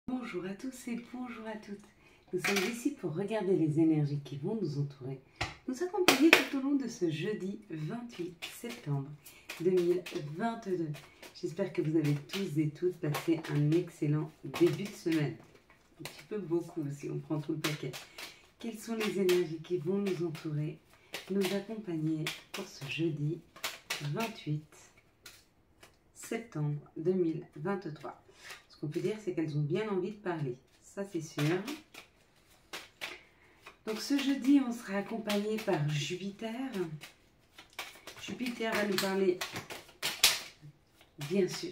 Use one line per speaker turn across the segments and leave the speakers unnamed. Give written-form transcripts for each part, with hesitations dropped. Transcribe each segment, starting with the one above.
Bonjour à tous et bonjour à toutes. Nous sommes ici pour regarder les énergies qui vont nous entourer, nous accompagner tout au long de ce jeudi 28 septembre 2022. J'espère que vous avez tous et toutes passé un excellent début de semaine. Un petit peu beaucoup si on prend tout le paquet. Quelles sont les énergies qui vont nous entourer, nous accompagner pour ce jeudi 28 septembre 2023. Ce qu'on peut dire, c'est qu'elles ont bien envie de parler. Ça, c'est sûr. Donc, ce jeudi, on sera accompagné par Jupiter. Jupiter va nous parler, bien sûr.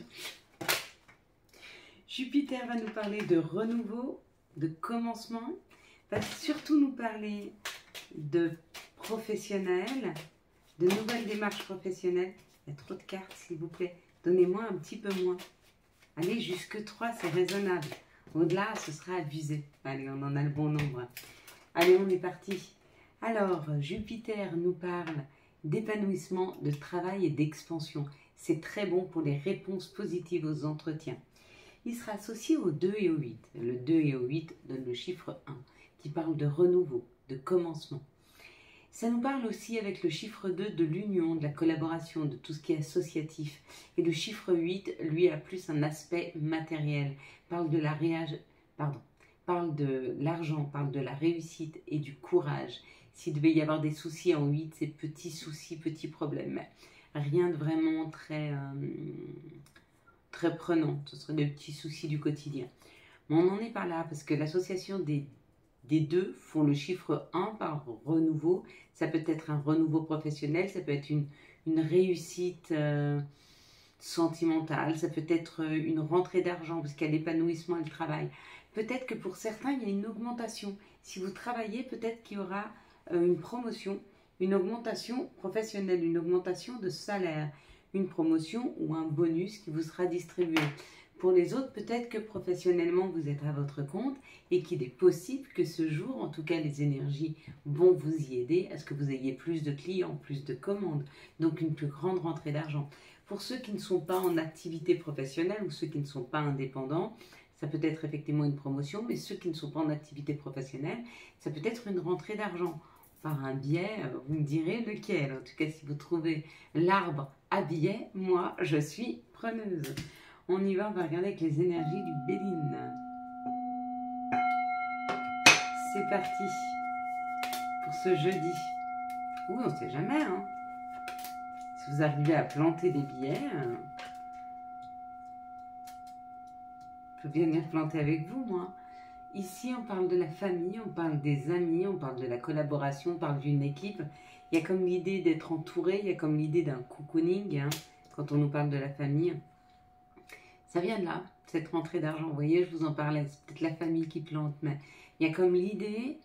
Jupiter va nous parler de renouveau, de commencement. Va surtout nous parler de professionnels, de nouvelles démarches professionnelles. Il y a trop de cartes, s'il vous plaît. Donnez-moi un petit peu moins. Allez, jusque 3, c'est raisonnable. Au-delà, ce sera abusé. Allez, on en a le bon nombre. Allez, on est parti. Alors, Jupiter nous parle d'épanouissement, de travail et d'expansion. C'est très bon pour les réponses positives aux entretiens. Il sera associé au 2 et au 8. Le 2 et au 8 donnent le chiffre 1, qui parle de renouveau, de commencement. Ça nous parle aussi avec le chiffre 2 de l'union, de la collaboration, de tout ce qui est associatif. Et le chiffre 8, lui, a plus un aspect matériel. Parle de parle de l'argent, parle de la réussite et du courage. S'il devait y avoir des soucis en 8, c'est petits soucis, petits problèmes. Rien de vraiment très prenant. Ce serait des petits soucis du quotidien. Mais on n'en est pas là parce que l'association des deux font le chiffre 1 par renouveau. Ça peut être un renouveau professionnel, ça peut être une réussite sentimentale, ça peut être une rentrée d'argent parce qu'il y a l'épanouissement et le travail. Peut-être que pour certains, il y a une augmentation. Si vous travaillez, peut-être qu'il y aura une promotion, une augmentation professionnelle, une augmentation de salaire, une promotion ou un bonus qui vous sera distribué. Pour les autres, peut-être que professionnellement, vous êtes à votre compte et qu'il est possible que ce jour, en tout cas les énergies vont vous y aider à ce que vous ayez plus de clients, plus de commandes, donc une plus grande rentrée d'argent. Pour ceux qui ne sont pas en activité professionnelle ou ceux qui ne sont pas indépendants, ça peut être effectivement une promotion, mais ceux qui ne sont pas en activité professionnelle, ça peut être une rentrée d'argent. Par un biais, vous me direz lequel. En tout cas, si vous trouvez l'arbre à biais, moi, je suis preneuse. On y va, on va regarder avec les énergies du Béline. C'est parti pour ce jeudi. Oui, on ne sait jamais. Hein. Si vous arrivez à planter des billets, je peux bien venir planter avec vous, moi. Ici, on parle de la famille, on parle des amis, on parle de la collaboration, on parle d'une équipe. Il y a comme l'idée d'être entouré, il y a comme l'idée d'un cocooning, hein, quand on nous parle de la famille. Ça vient de là, cette rentrée d'argent. Vous voyez, je vous en parlais, c'est peut-être la famille qui plante, mais il y a comme l'idée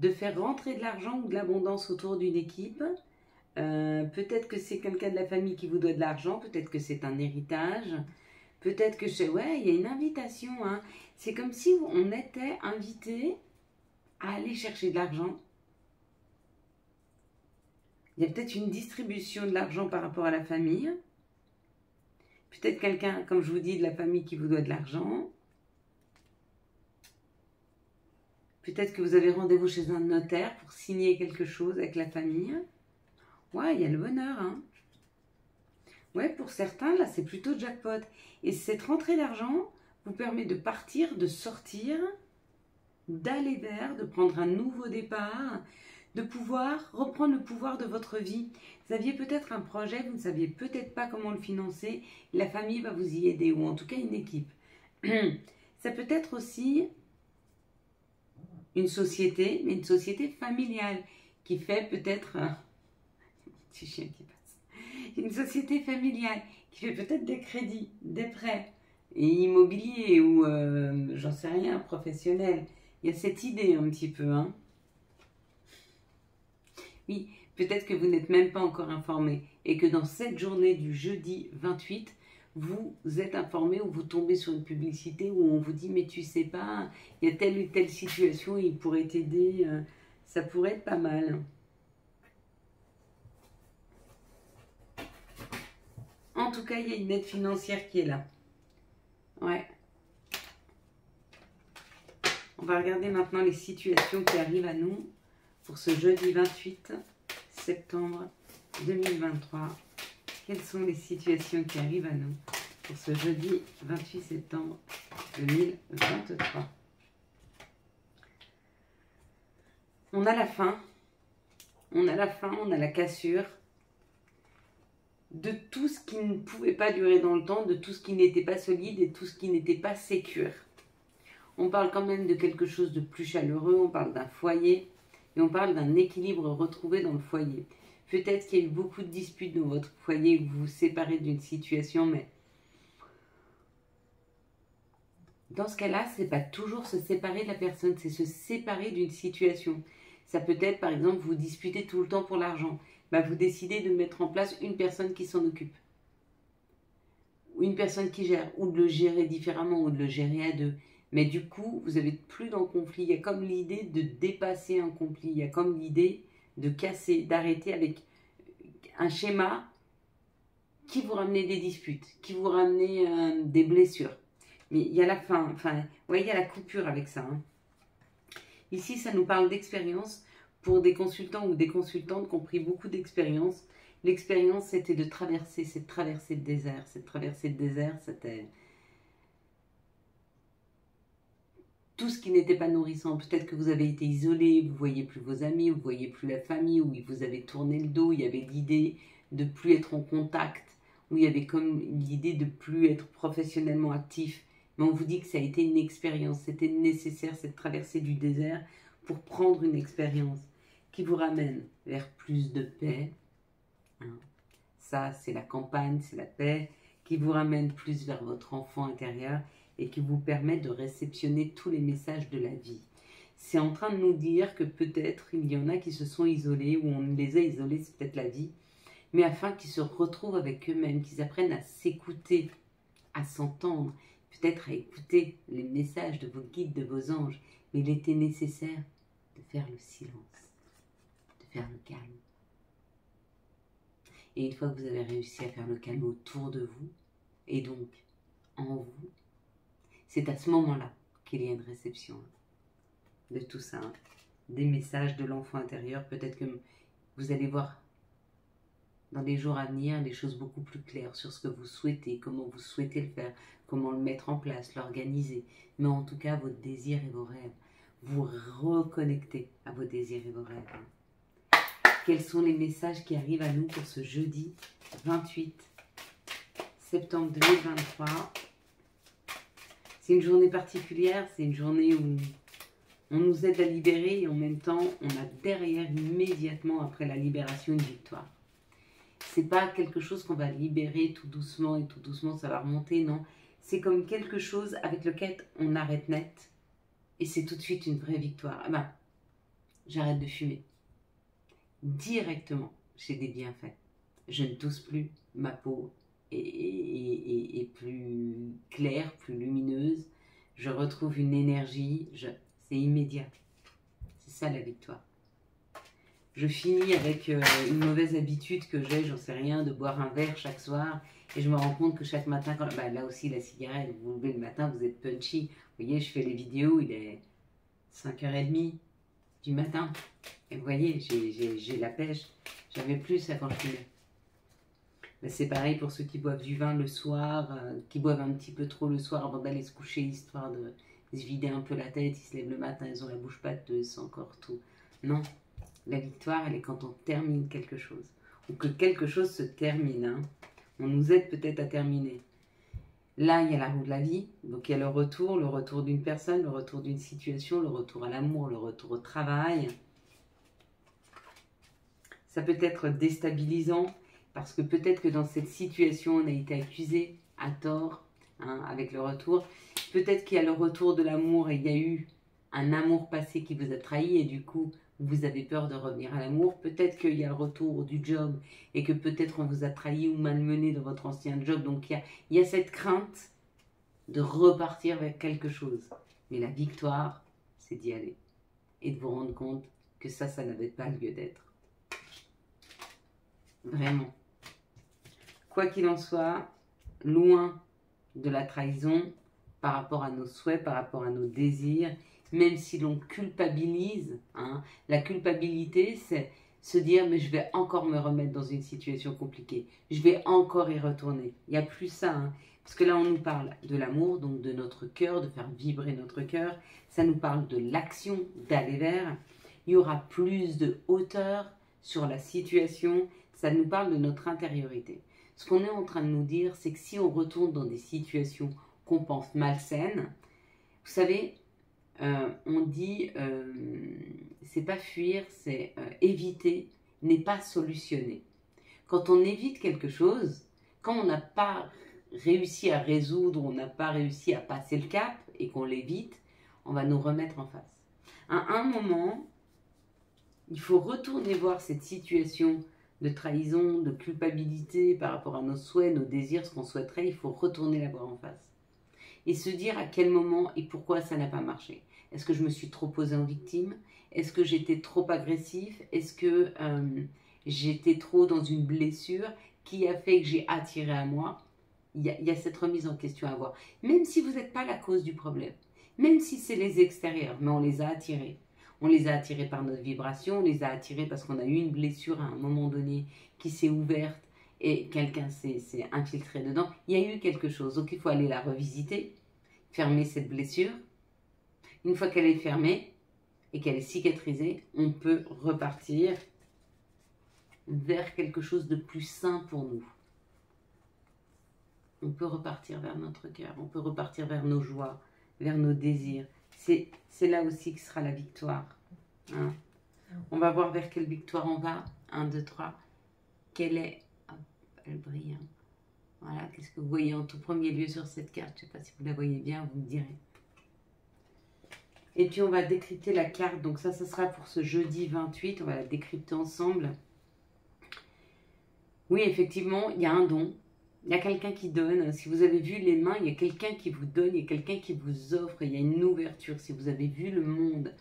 de faire rentrer de l'argent ou de l'abondance autour d'une équipe. Peut-être que c'est quelqu'un de la famille qui vous doit de l'argent, peut-être que c'est un héritage, peut-être que ouais, il y a une invitation. Hein. C'est comme si on était invité à aller chercher de l'argent. Il y a peut-être une distribution de l'argent par rapport à la famille. Peut-être quelqu'un, comme je vous dis, de la famille qui vous doit de l'argent. Peut-être que vous avez rendez-vous chez un notaire pour signer quelque chose avec la famille. Ouais, il y a le bonheur. Hein. Ouais, pour certains, là, c'est plutôt jackpot. Et cette rentrée d'argent vous permet de partir, de sortir, d'aller vers, de prendre un nouveau départ, de pouvoir reprendre le pouvoir de votre vie. Vous aviez peut-être un projet, vous ne saviez peut-être pas comment le financer, la famille va vous y aider, ou en tout cas une équipe. Ça peut être aussi une société, mais une société familiale, qui fait peut-être... petit chien qui passe. Une société familiale, qui fait peut-être des crédits, des prêts, et immobiliers, ou j'en sais rien, professionnel. Il y a cette idée un petit peu, hein. Oui, peut-être que vous n'êtes même pas encore informé et que dans cette journée du jeudi 28, vous êtes informé ou vous tombez sur une publicité où on vous dit « mais tu sais pas, il y a telle ou telle situation, il pourrait t'aider, ça pourrait être pas mal ». En tout cas, il y a une aide financière qui est là. Ouais. On va regarder maintenant les situations qui arrivent à nous pour ce jeudi 28 septembre 2023. Quelles sont les situations qui arrivent à nous pour ce jeudi 28 septembre 2023? On a la fin. On a la fin, on a la cassure de tout ce qui ne pouvait pas durer dans le temps, de tout ce qui n'était pas solide et tout ce qui n'était pas sécure. On parle quand même de quelque chose de plus chaleureux, on parle d'un foyer et on parle d'un équilibre retrouvé dans le foyer. Peut-être qu'il y a eu beaucoup de disputes dans votre foyer, que vous vous séparez d'une situation, mais dans ce cas-là, ce n'est pas toujours se séparer de la personne, c'est se séparer d'une situation. Ça peut être, par exemple, vous disputez tout le temps pour l'argent. Vous décidez de mettre en place une personne qui s'en occupe. Ou une personne qui gère, ou de le gérer différemment, ou de le gérer à deux. Mais du coup, vous n'êtes plus dans le conflit. Il y a comme l'idée de dépasser un conflit. Il y a comme l'idée de casser, d'arrêter avec un schéma qui vous ramenait des disputes, qui vous ramenait des blessures. Mais il y a la fin, il y a la coupure avec ça. Ici, ça nous parle d'expérience pour des consultants ou des consultantes qui ont pris beaucoup d'expérience. L'expérience, c'était de traverser cette traversée de désert. Cette traversée de désert, c'était tout ce qui n'était pas nourrissant. Peut-être que vous avez été isolé, vous ne voyez plus vos amis, vous ne voyez plus la famille, où vous avez tourné le dos, il y avait l'idée de ne plus être en contact, où il y avait comme l'idée de ne plus être professionnellement actif. Mais on vous dit que ça a été une expérience, c'était nécessaire cette traversée du désert pour prendre une expérience qui vous ramène vers plus de paix. Ça, c'est la campagne, c'est la paix, qui vous ramène plus vers votre enfant intérieur et qui vous permet de réceptionner tous les messages de la vie. C'est en train de nous dire que peut-être il y en a qui se sont isolés, ou on les a isolés, c'est peut-être la vie, mais afin qu'ils se retrouvent avec eux-mêmes, qu'ils apprennent à s'écouter, à s'entendre, peut-être à écouter les messages de vos guides, de vos anges. Mais il était nécessaire de faire le silence, de faire le calme. Et une fois que vous avez réussi à faire le calme autour de vous, et donc en vous, c'est à ce moment-là qu'il y a une réception de tout ça, des messages de l'enfant intérieur. Peut-être que vous allez voir dans les jours à venir des choses beaucoup plus claires sur ce que vous souhaitez, comment vous souhaitez le faire, comment le mettre en place, l'organiser. Mais en tout cas, vos désirs et vos rêves. Vous reconnectez à vos désirs et vos rêves. Quels sont les messages qui arrivent à nous pour ce jeudi 28 septembre 2023 ? C'est une journée particulière, c'est une journée où on nous aide à libérer et en même temps, on a derrière, immédiatement après la libération, une victoire. C'est pas quelque chose qu'on va libérer tout doucement et tout doucement ça va remonter, non. C'est comme quelque chose avec lequel on arrête net et c'est tout de suite une vraie victoire. J'arrête de fumer. Directement, j'ai des bienfaits. Je ne tousse plus, ma peau est plus claire, plus lumineuse. Je retrouve une énergie, c'est immédiat. C'est ça la victoire. Je finis avec une mauvaise habitude que j'ai, j'en sais rien, de boire un verre chaque soir. Et je me rends compte que chaque matin, là aussi la cigarette, vous vous levez le matin, vous êtes punchy. Vous voyez, je fais les vidéos, il est 5h30 du matin. Et vous voyez, j'ai la pêche. J'avais plus ça quand je fumais. C'est pareil pour ceux qui boivent du vin le soir, qui boivent un petit peu trop le soir avant d'aller se coucher, histoire de se vider un peu la tête. Ils se lèvent le matin, ils ont la bouche pâteuse, c'est encore tout. Non. La victoire, elle est quand on termine quelque chose. Ou que quelque chose se termine. On nous aide peut-être à terminer. Là, il y a la roue de la vie. Donc, il y a le retour d'une personne, le retour d'une situation, le retour à l'amour, le retour au travail. Ça peut être déstabilisant parce que peut-être que dans cette situation, on a été accusé à tort avec le retour. Peut-être qu'il y a le retour de l'amour et il y a eu un amour passé qui vous a trahi et du coup, vous avez peur de revenir à l'amour. Peut-être qu'il y a le retour du job et que peut-être on vous a trahi ou malmené dans votre ancien job. Donc, il y a cette crainte de repartir vers quelque chose. Mais la victoire, c'est d'y aller et de vous rendre compte que ça n'avait pas lieu d'être. Vraiment. Quoi qu'il en soit, loin de la trahison par rapport à nos souhaits, par rapport à nos désirs, même si l'on culpabilise. Hein. La culpabilité, c'est se dire, mais je vais encore me remettre dans une situation compliquée. Je vais encore y retourner. Il n'y a plus ça. Hein. Parce que là, on nous parle de l'amour, donc de notre cœur, de faire vibrer notre cœur. Ça nous parle de l'action, d'aller vers. Il y aura plus de hauteur sur la situation. Ça nous parle de notre intériorité. Ce qu'on est en train de nous dire, c'est que si on retourne dans des situations qu'on pense malsaines, vous savez, on dit, c'est pas fuir, c'est éviter, n'est pas solutionner. Quand on évite quelque chose, quand on n'a pas réussi à résoudre, on n'a pas réussi à passer le cap et qu'on l'évite, on va nous remettre en face. À un moment, il faut retourner voir cette situation de trahison, de culpabilité par rapport à nos souhaits, nos désirs, ce qu'on souhaiterait, il faut retourner la voir en face. Et se dire à quel moment et pourquoi ça n'a pas marché. Est-ce que je me suis trop posée en victime? Est-ce que j'étais trop agressif? Est-ce que j'étais trop dans une blessure qui a fait que j'ai attiré à moi? Il y a cette remise en question à avoir. Même si vous n'êtes pas la cause du problème, même si c'est les extérieurs, mais on les a attirés. On les a attirés par notre vibration, on les a attirés parce qu'on a eu une blessure à un moment donné qui s'est ouverte et quelqu'un s'est infiltré dedans. Il y a eu quelque chose, donc il faut aller la revisiter, fermer cette blessure. Une fois qu'elle est fermée et qu'elle est cicatrisée, on peut repartir vers quelque chose de plus sain pour nous. On peut repartir vers notre cœur, on peut repartir vers nos joies, vers nos désirs. C'est là aussi que sera la victoire. Hein. On va voir vers quelle victoire on va. 1, 2, 3. Quelle est... Hop, elle brille. Hein. Voilà, qu'est-ce que vous voyez en tout premier lieu sur cette carte? Je ne sais pas si vous la voyez bien, vous me direz. Et puis on va décrypter la carte. Donc ça sera pour ce jeudi 28. On va la décrypter ensemble. Oui, effectivement, il y a un don. Il y a quelqu'un qui donne. Si vous avez vu les mains, il y a quelqu'un qui vous donne, il y a quelqu'un qui vous offre. Il y a une ouverture. Si vous avez vu le monde,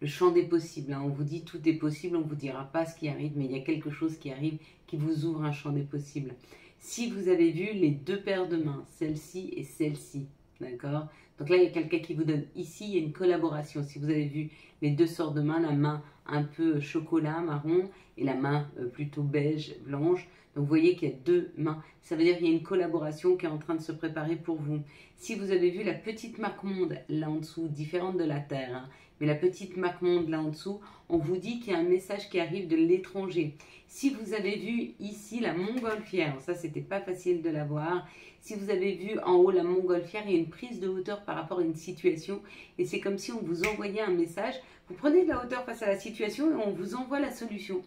le champ des possibles, hein, on vous dit tout est possible, on ne vous dira pas ce qui arrive, mais il y a quelque chose qui arrive qui vous ouvre un champ des possibles. Si vous avez vu les deux paires de mains, celle-ci et celle-ci, d'accord? Donc là, il y a quelqu'un qui vous donne. Ici, il y a une collaboration. Si vous avez vu les deux sortes de mains, la main un peu chocolat, marron, et la main plutôt beige, blanche. Donc vous voyez qu'il y a deux mains. Ça veut dire qu'il y a une collaboration qui est en train de se préparer pour vous. Si vous avez vu la petite Mac-Monde là en dessous, différente de la Terre, hein, mais la petite Mac-Monde là en dessous, on vous dit qu'il y a un message qui arrive de l'étranger. Si vous avez vu ici la montgolfière, ça c'était pas facile de la voir. Si vous avez vu en haut la montgolfière, il y a une prise de hauteur par rapport à une situation. Et c'est comme si on vous envoyait un message. Vous prenez de la hauteur face à la situation et on vous envoie la solution.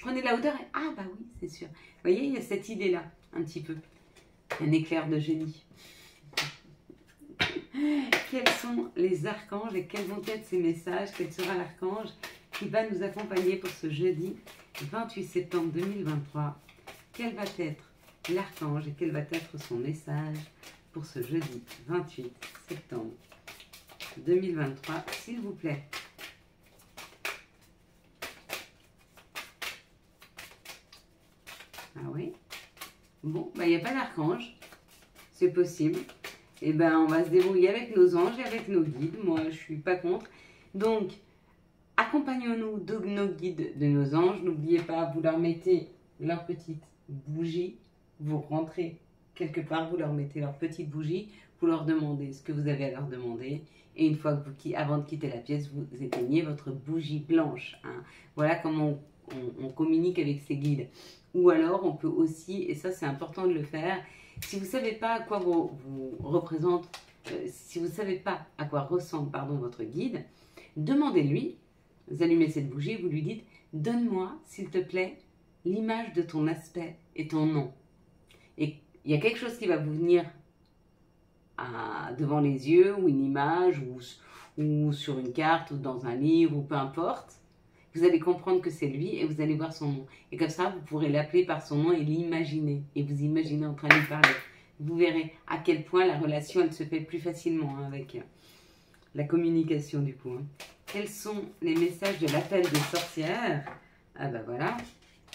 Prenez de la hauteur et ah bah oui, c'est sûr. Vous voyez, il y a cette idée-là, un petit peu. Un éclair de génie. Quels sont les archanges et quels vont être ces messages? Quel sera l'archange qui va nous accompagner pour ce jeudi 28 septembre 2023? Quel va être l'archange et quel va être son message pour ce jeudi 28 septembre 2023, s'il vous plaît? Ah oui? Bon, bah il n'y a pas d'archange. C'est possible. Et ben on va se débrouiller avec nos anges et avec nos guides. Moi, je ne suis pas contre. Donc, accompagnons-nous de nos guides, de nos anges. N'oubliez pas, vous leur mettez leur petite bougie. Vous rentrez quelque part, vous leur mettez leur petite bougie. Vous leur demandez ce que vous avez à leur demander. Et une fois que vous, avant de quitter la pièce, vous éteignez votre bougie blanche. Hein. Voilà comment on communique avec ces guides. Ou alors, on peut aussi, et ça c'est important de le faire, si vous ne savez pas à quoi vous représente, si vous ne savez pas à quoi ressemble votre guide, demandez-lui, vous allumez cette bougie, vous lui dites « Donne-moi, s'il te plaît, l'image de ton aspect et ton nom. » Et il y a quelque chose qui va vous venir devant les yeux, ou une image, ou sur une carte, ou dans un livre, ou peu importe. Vous allez comprendre que c'est lui et vous allez voir son nom. Et comme ça, vous pourrez l'appeler par son nom et l'imaginer. Et vous imaginez en train de lui parler. Vous verrez à quel point la relation, elle se fait plus facilement hein, avec la communication du coup. Hein. Quels sont les messages de l'appel des sorcières? Ah ben voilà.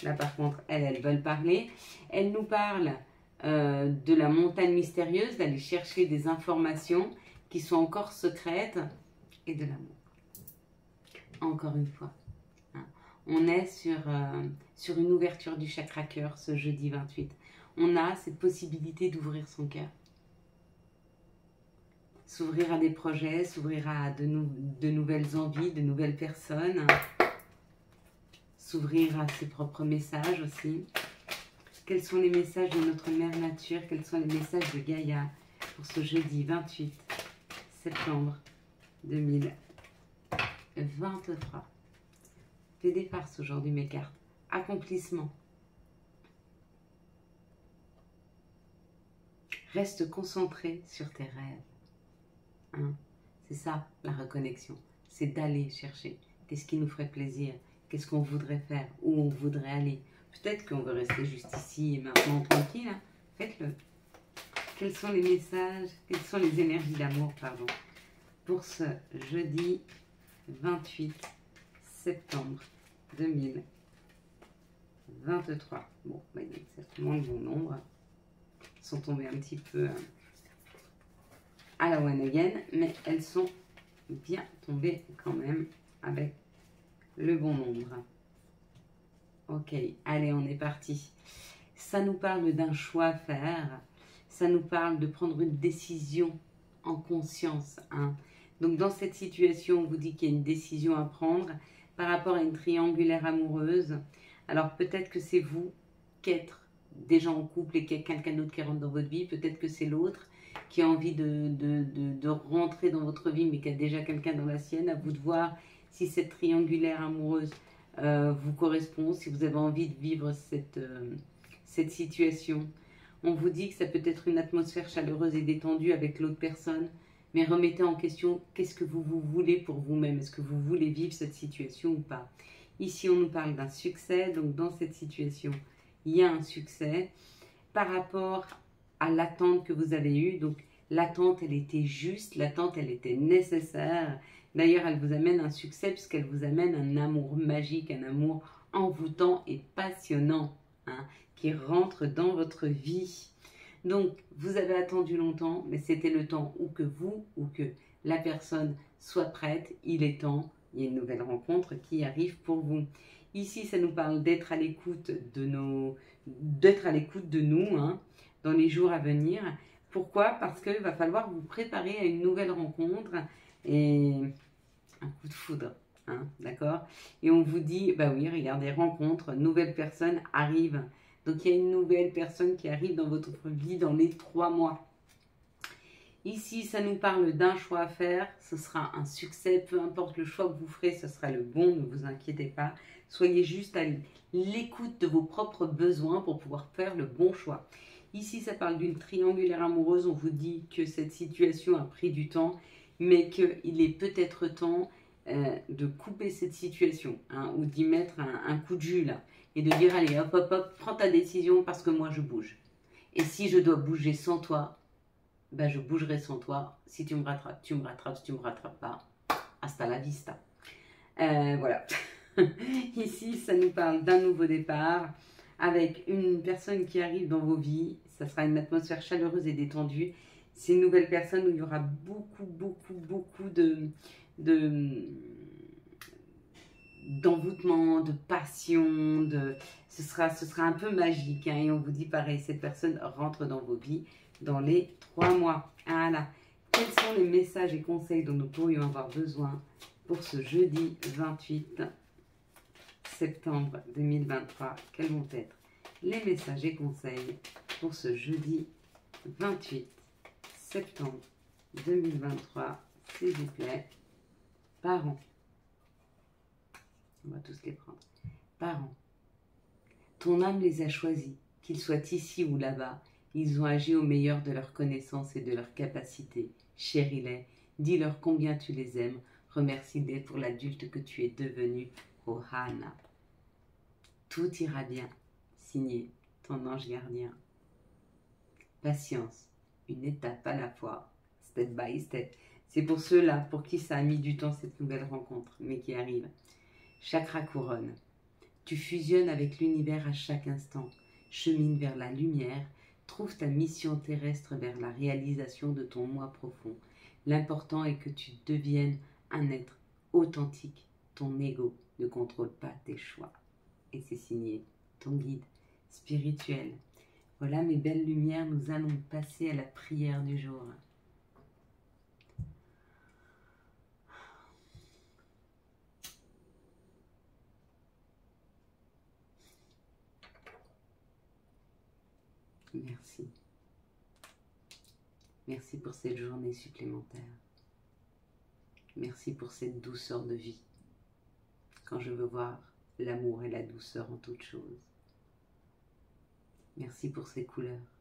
Là par contre, elles veulent parler. Elles nous parlent de la montagne mystérieuse, d'aller chercher des informations qui sont encore secrètes. et de l'amour. Encore une fois, hein, on est sur une ouverture du chakra cœur ce jeudi 28. On a cette possibilité d'ouvrir son cœur. S'ouvrir à des projets, s'ouvrir à de nouvelles envies, de nouvelles personnes. S'ouvrir à ses propres messages aussi. Quels sont les messages de notre mère nature? Quels sont les messages de Gaïa pour ce jeudi 28 septembre 2023? Fais des farces aujourd'hui mes cartes. Accomplissement. Reste concentré sur tes rêves. Hein? C'est ça la reconnexion. C'est d'aller chercher. Qu'est-ce qui nous ferait plaisir? Qu'est-ce qu'on voudrait faire? Où on voudrait aller? Peut-être qu'on veut rester juste ici et maintenant tranquille. Hein? Faites-le. Quels sont les messages? Quelles sont les énergies d'amour, pardon, pour ce jeudi 28 septembre 2023. Bon, bah, il y a certainement le bon nombre. Ils sont tombés un petit peu à la one again, mais elles sont bien tombées quand même avec le bon nombre. Ok, allez, on est parti. Ça nous parle d'un choix à faire. Ça nous parle de prendre une décision en conscience. Hein. Donc, dans cette situation, on vous dit qu'il y a une décision à prendre par rapport à une triangulaire amoureuse. Alors, peut-être que c'est vous qui êtes déjà en couple et qu'il y a quelqu'un d'autre qui rentre dans votre vie. Peut-être que c'est l'autre qui a envie de rentrer dans votre vie, mais qui a déjà quelqu'un dans la sienne. À vous de voir si cette triangulaire amoureuse vous correspond, si vous avez envie de vivre cette situation. On vous dit que ça peut être une atmosphère chaleureuse et détendue avec l'autre personne, mais remettez en question qu'est-ce que vous voulez pour vous-même. Est-ce que vous voulez vivre cette situation ou pas? Ici, on nous parle d'un succès, donc dans cette situation, il y a un succès par rapport à l'attente que vous avez eue. Donc, l'attente, elle était juste, l'attente, elle était nécessaire. D'ailleurs, elle vous amène un succès puisqu'elle vous amène un amour magique, un amour envoûtant et passionnant, hein, qui rentre dans votre vie. Donc, vous avez attendu longtemps, mais c'était le temps où que vous ou que la personne soit prête. Il est temps, il y a une nouvelle rencontre qui arrive pour vous. Ici, ça nous parle d'être à l'écoute de nous, hein, dans les jours à venir. Pourquoi? Parce qu'il va falloir vous préparer à une nouvelle rencontre et un coup de foudre, hein, d'accord? Et on vous dit, bah oui, regardez, rencontre, nouvelle personne arrive. Donc, il y a une nouvelle personne qui arrive dans votre vie dans les 3 mois. Ici, ça nous parle d'un choix à faire. Ce sera un succès. Peu importe le choix que vous ferez, ce sera le bon. Ne vous inquiétez pas. Soyez juste à l'écoute de vos propres besoins pour pouvoir faire le bon choix. Ici, ça parle d'une triangulaire amoureuse. On vous dit que cette situation a pris du temps, mais qu'il est peut-être temps de couper cette situation, hein, ou d'y mettre un coup de jus là. Et de dire, allez, hop, hop, hop, prends ta décision parce que moi, je bouge. Et si je dois bouger sans toi, ben, je bougerai sans toi. Si tu me rattrapes, tu me rattrapes. Si tu ne me rattrapes pas, hasta la vista. Voilà. Ici, ça nous parle d'un nouveau départ avec une personne qui arrive dans vos vies. Ça sera une atmosphère chaleureuse et détendue. C'est une nouvelle personne où il y aura beaucoup d'envoûtement, de passion, ce sera un peu magique, hein, et on vous dit pareil, cette personne rentre dans vos vies dans les 3 mois. Voilà. Quels sont les messages et conseils dont nous pourrions avoir besoin pour ce jeudi 28 septembre 2023? Quels vont être les messages et conseils pour ce jeudi 28 septembre 2023, s'il vous plaît, parents? On va tous les prendre. Parents, ton âme les a choisis, qu'ils soient ici ou là-bas. Ils ont agi au meilleur de leurs connaissances et de leurs capacités. Chéris-les, dis-leur combien tu les aimes. Remercie-les pour l'adulte que tu es devenu, Ohana. Tout ira bien. Signé ton ange gardien. Patience, une étape à la fois, step by step. C'est pour ceux-là pour qui ça a mis du temps cette nouvelle rencontre, mais qui arrive. Chakra couronne. Tu fusionnes avec l'univers à chaque instant. Chemine vers la lumière. Trouve ta mission terrestre vers la réalisation de ton moi profond. L'important est que tu deviennes un être authentique. Ton ego ne contrôle pas tes choix. Et c'est signé ton guide spirituel. Voilà mes belles lumières, nous allons passer à la prière du jour. Merci. Merci pour cette journée supplémentaire. Merci pour cette douceur de vie. Quand je veux voir l'amour et la douceur en toutes choses. Merci pour ces couleurs.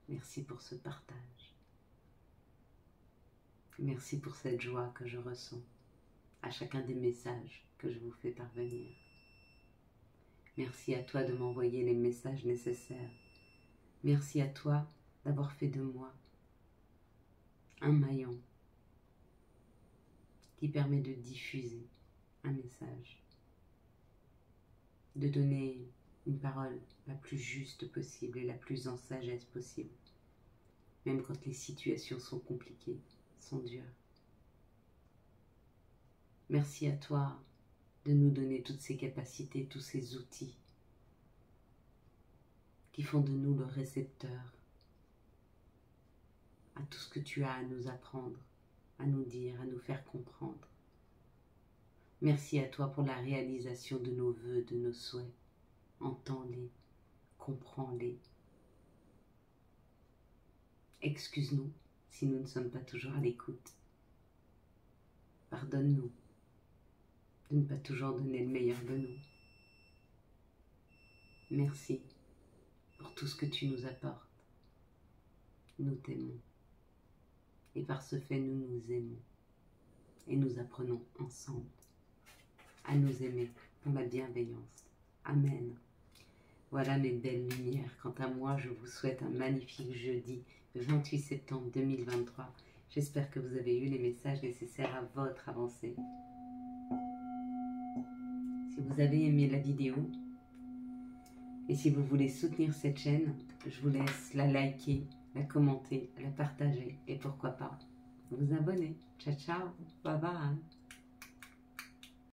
Merci pour ce partage. Merci pour cette joie que je ressens à chacun des messages que je vous fais parvenir. Merci à toi de m'envoyer les messages nécessaires. Merci à toi d'avoir fait de moi un maillon qui permet de diffuser un message, de donner une parole la plus juste possible et la plus en sagesse possible, même quand les situations sont compliquées, sont dures. Merci à toi de nous donner toutes ces capacités, tous ces outils qui font de nous le récepteur à tout ce que tu as à nous apprendre, à nous dire, à nous faire comprendre. Merci à toi pour la réalisation de nos vœux, de nos souhaits. Entends-les, comprends-les. Excuse-nous si nous ne sommes pas toujours à l'écoute. Pardonne-nous de ne pas toujours donner le meilleur de nous. Merci pour tout ce que tu nous apportes. Nous t'aimons. Et par ce fait, nous nous aimons. Et nous apprenons ensemble à nous aimer dans la bienveillance. Amen. Voilà mes belles lumières. Quant à moi, je vous souhaite un magnifique jeudi 28 septembre 2023. J'espère que vous avez eu les messages nécessaires à votre avancée. Si vous avez aimé la vidéo et si vous voulez soutenir cette chaîne, je vous laisse la liker, la commenter, la partager et pourquoi pas vous abonner. Ciao, ciao, bye bye.